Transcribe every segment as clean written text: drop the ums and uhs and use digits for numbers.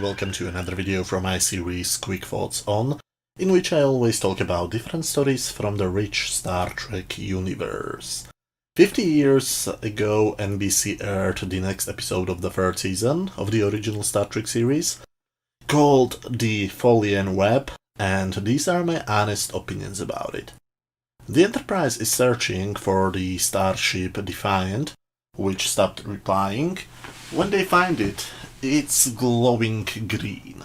welcome to another video from my series Quick Thoughts On, in which I always talk about different stories from the rich Star Trek universe. 50 years ago, NBC aired the next episode of the third season of the original Star Trek series, called The Tholian Web, and these are my honest opinions about it. The Enterprise is searching for the starship Defiant, which stopped replying. When they find it, it's glowing green.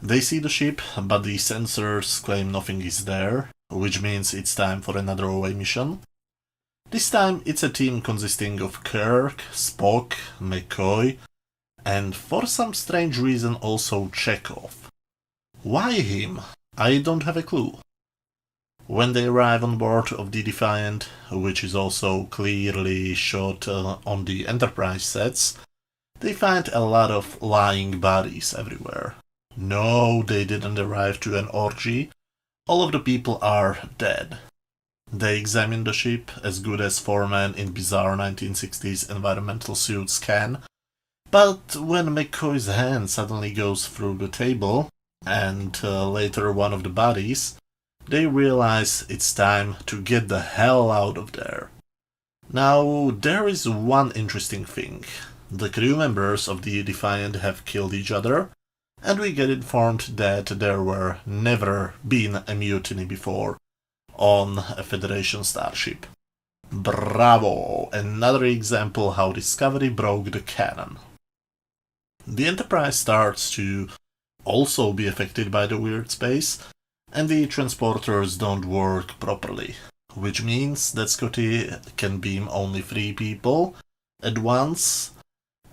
They see the ship, but the sensors claim nothing is there, which means it's time for another away mission. This time it's a team consisting of Kirk, Spock, McCoy, and for some strange reason also Chekhov. Why him? I don't have a clue. When they arrive on board of the Defiant, which is also clearly shot on the Enterprise sets, they find a lot of lying bodies everywhere. No, they didn't arrive to an orgy. All of the people are dead. They examine the ship as good as four men in bizarre 1960s environmental suits can, but when McCoy's hand suddenly goes through the table, and later one of the bodies, they realize it's time to get the hell out of there. Now, there is one interesting thing. The crew members of the Defiant have killed each other, and we get informed that there were never been a mutiny before on a Federation starship. Bravo! Another example how Discovery broke the canon. The Enterprise starts to also be affected by the weird space, and the transporters don't work properly, which means that Scotty can beam only 3 people at once,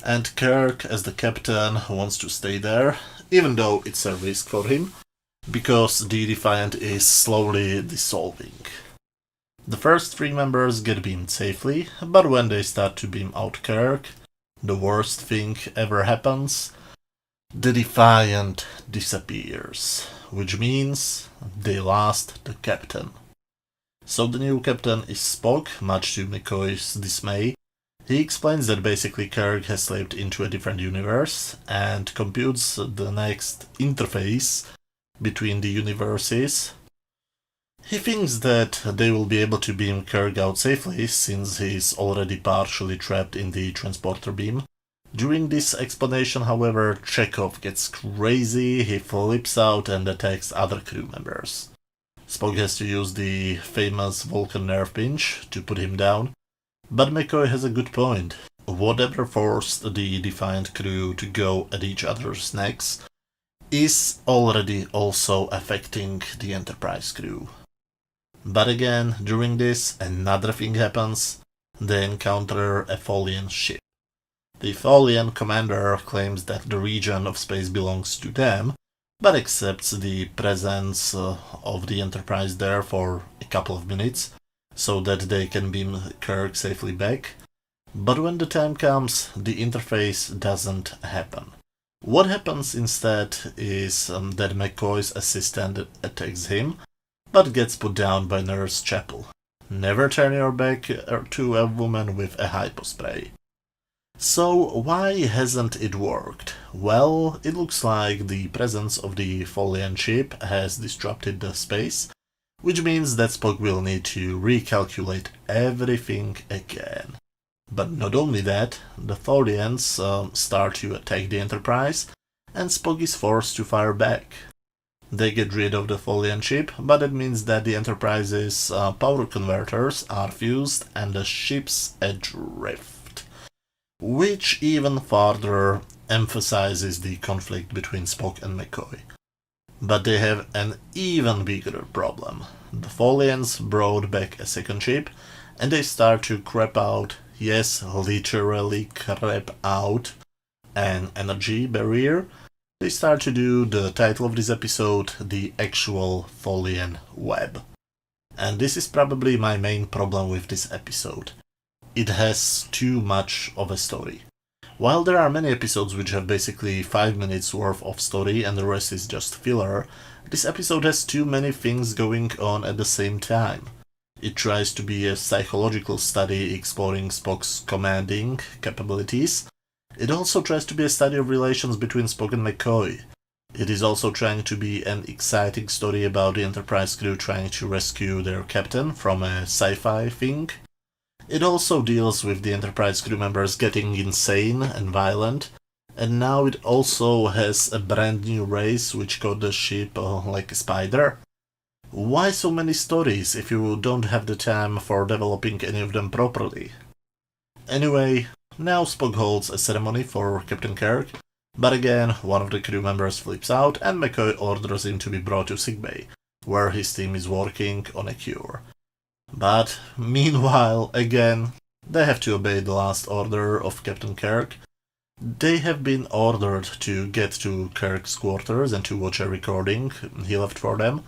and Kirk, as the captain, wants to stay there, even though it's a risk for him, because the Defiant is slowly dissolving. The first 3 members get beamed safely, but when they start to beam out Kirk, the worst thing ever happens. The Defiant disappears, which means they lost the captain. So the new captain is Spock, much to McCoy's dismay. He explains that basically Kirk has slipped into a different universe and computes the next interface between the universes. He thinks that they will be able to beam Kirk out safely since he's already partially trapped in the transporter beam. During this explanation, however, Chekhov gets crazy, he flips out and attacks other crew members. Spock has to use the famous Vulcan nerve pinch to put him down, but McCoy has a good point. Whatever forced the Defiant crew to go at each other's necks is already also affecting the Enterprise crew. But again, during this, another thing happens. They encounter a Tholian ship. The Tholian commander claims that the region of space belongs to them, but accepts the presence of the Enterprise there for a couple of minutes, so that they can beam Kirk safely back. But when the time comes, the interface doesn't happen. What happens instead is that McCoy's assistant attacks him, but gets put down by Nurse Chapel. Never turn your back to a woman with a hypospray. So why hasn't it worked? Well, it looks like the presence of the Tholian ship has disrupted the space, which means that Spock will need to recalculate everything again. But not only that, the Tholians start to attack the Enterprise, and Spock is forced to fire back. They get rid of the Tholian ship, but it means that the Enterprise's power converters are fused and the ship's adrift, which even further emphasizes the conflict between Spock and McCoy. But they have an even bigger problem. The Tholians brought back a second ship, and they start to crap out, yes, literally crap out, an energy barrier. They start to do the title of this episode, the actual Tholian Web. And this is probably my main problem with this episode. It has too much of a story. While there are many episodes which have basically 5 minutes worth of story and the rest is just filler, this episode has too many things going on at the same time. It tries to be a psychological study exploring Spock's commanding capabilities, It also tries to be a study of relations between Spock and McCoy. It is also trying to be an exciting story about the Enterprise crew trying to rescue their captain from a sci-fi thing. It also deals with the Enterprise crew members getting insane and violent, and now it also has a brand new race which caught the ship like a spider. Why so many stories if you don't have the time for developing any of them properly? Anyway, now Spock holds a ceremony for Captain Kirk, but again, one of the crew members flips out and McCoy orders him to be brought to sickbay, where his team is working on a cure. But meanwhile, again, they have to obey the last order of Captain Kirk. They have been ordered to get to Kirk's quarters and to watch a recording he left for them.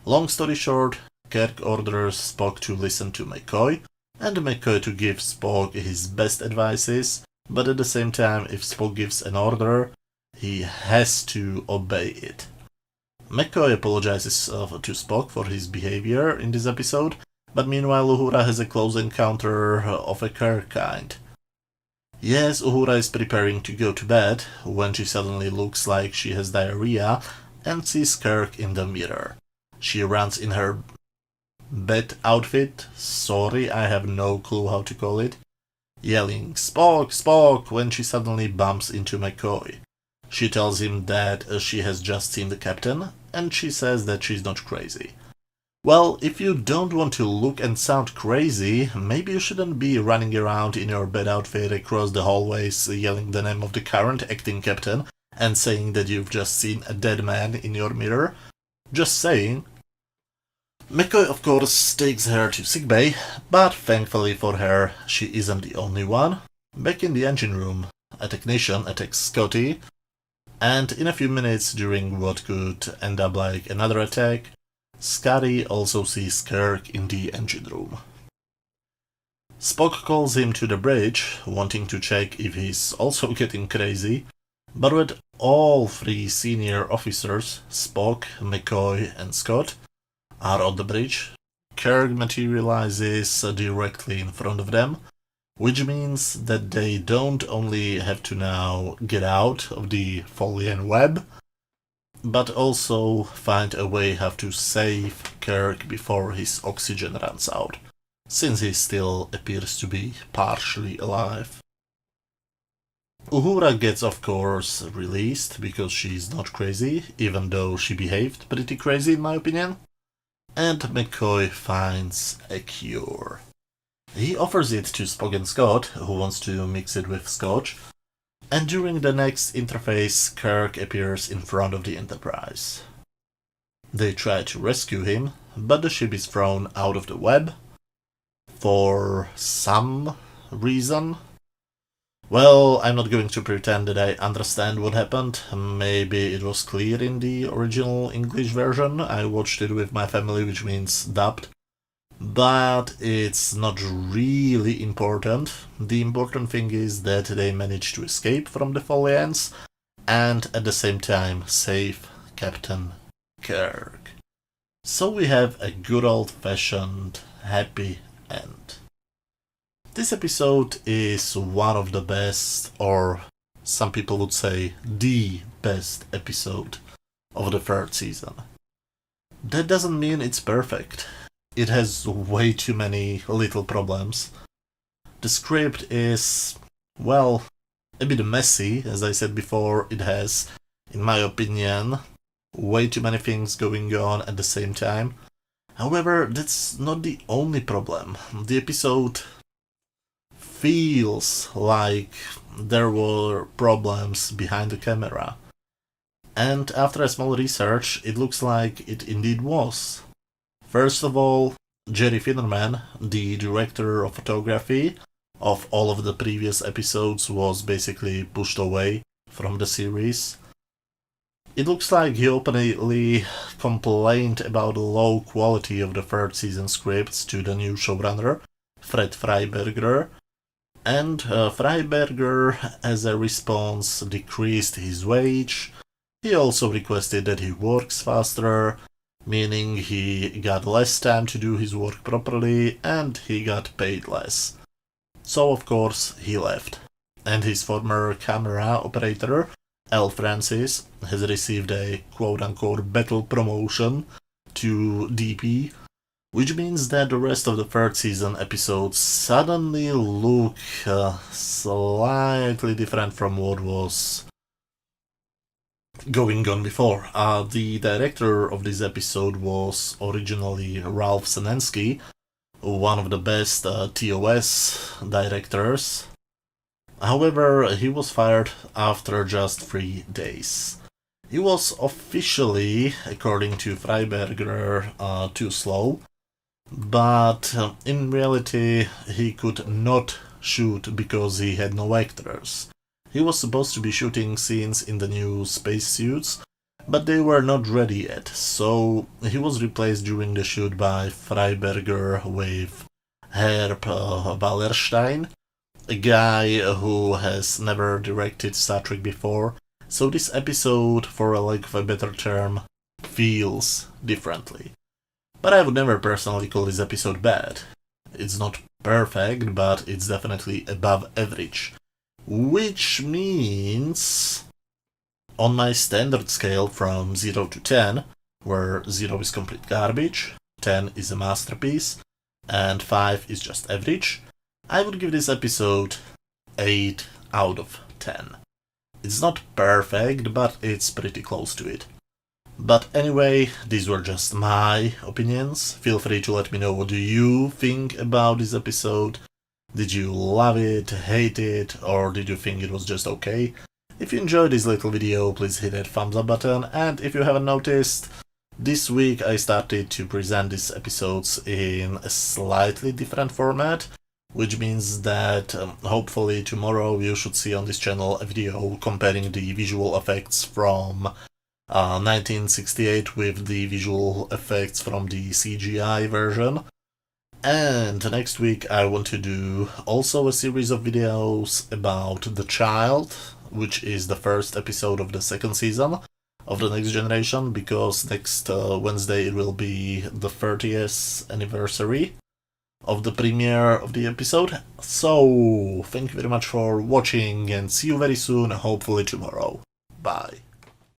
Long story short, Kirk orders Spock to listen to McCoy, and McCoy to give Spock his best advices, but at the same time, if Spock gives an order, he has to obey it. McCoy apologizes to Spock for his behavior in this episode, but meanwhile Uhura has a close encounter of a Kirk kind. Yes, Uhura is preparing to go to bed when she suddenly looks like she has diarrhea and sees Kirk in the mirror. She runs in her bed outfit, sorry, I have no clue how to call it, yelling "Spock, Spock" when she suddenly bumps into McCoy. She tells him that she has just seen the captain, and she says that she's not crazy. Well, if you don't want to look and sound crazy, maybe you shouldn't be running around in your bed outfit across the hallways yelling the name of the current acting captain and saying that you've just seen a dead man in your mirror. Just saying. McCoy of course takes her to sickbay, but thankfully for her, she isn't the only one. Back in the engine room, a technician attacks Scotty, and in a few minutes during what could end up like another attack, Scotty also sees Kirk in the engine room. Spock calls him to the bridge, wanting to check if he's also getting crazy, but with all three senior officers, Spock, McCoy and Scott, are on the bridge, Kirk materializes directly in front of them, which means that they don't only have to now get out of the Tholian Web, but also find a way how to save Kirk before his oxygen runs out, since he still appears to be partially alive. Uhura gets of course released because she's not crazy, even though she behaved pretty crazy in my opinion, and McCoy finds a cure. He offers it to Spock and Scott, who wants to mix it with scotch, and during the next interface, Kirk appears in front of the Enterprise. They try to rescue him, but the ship is thrown out of the web. For some reason. Well, I'm not going to pretend that I understand what happened. Maybe it was clear in the original English version. I watched it with my family, which means dubbed. But it's not really important. The important thing is that they managed to escape from the Tholians and at the same time save Captain Kirk. So we have a good old-fashioned happy end. This episode is one of the best, or some people would say the best episode of the third season. That doesn't mean it's perfect. It has way too many little problems. The script is, well, a bit messy, as I said before. It has, in my opinion, way too many things going on at the same time. However, that's not the only problem. The episode feels like there were problems behind the camera. And after a small research, it looks like it indeed was. First of all, Jerry Finnerman, the director of photography of all of the previous episodes, was basically pushed away from the series. It looks like he openly complained about the low quality of the third season scripts to the new showrunner, Fred Freiberger, and Freiberger, as a response, decreased his wage. He also requested that he works faster, meaning he got less time to do his work properly and he got paid less. So of course he left. and his former camera operator, L. Francis, has received a quote-unquote battle promotion to DP, which means that the rest of the third season episodes suddenly look slightly different from what was going on before. The director of this episode was originally Ralph Senensky, one of the best TOS directors. However, he was fired after just 3 days. He was officially, according to Freiberger, too slow, but in reality he could not shoot because he had no actors. He was supposed to be shooting scenes in the new spacesuits, but they were not ready yet, so he was replaced during the shoot by Freiberger with Herb Wallerstein, a guy who has never directed Star Trek before, so this episode, for a lack of a better term, feels differently. But I would never personally call this episode bad. It's not perfect, but it's definitely above average. Which means, on my standard scale from 0 to 10, where 0 is complete garbage, 10 is a masterpiece, and 5 is just average, I would give this episode 8 out of 10. It's not perfect, but it's pretty close to it. But anyway, these were just my opinions. Feel free to let me know what do you think about this episode. Did you love it, hate it, or did you think it was just okay? If you enjoyed this little video, please hit that thumbs up button, and if you haven't noticed, this week I started to present these episodes in a slightly different format, which means that hopefully tomorrow you should see on this channel a video comparing the visual effects from 1968 with the visual effects from the CGI version. And next week I want to do also a series of videos about The Child, which is the first episode of the second season of The Next Generation, because next Wednesday it will be the 30th anniversary of the premiere of the episode. So, thank you very much for watching and see you very soon, hopefully tomorrow. Bye.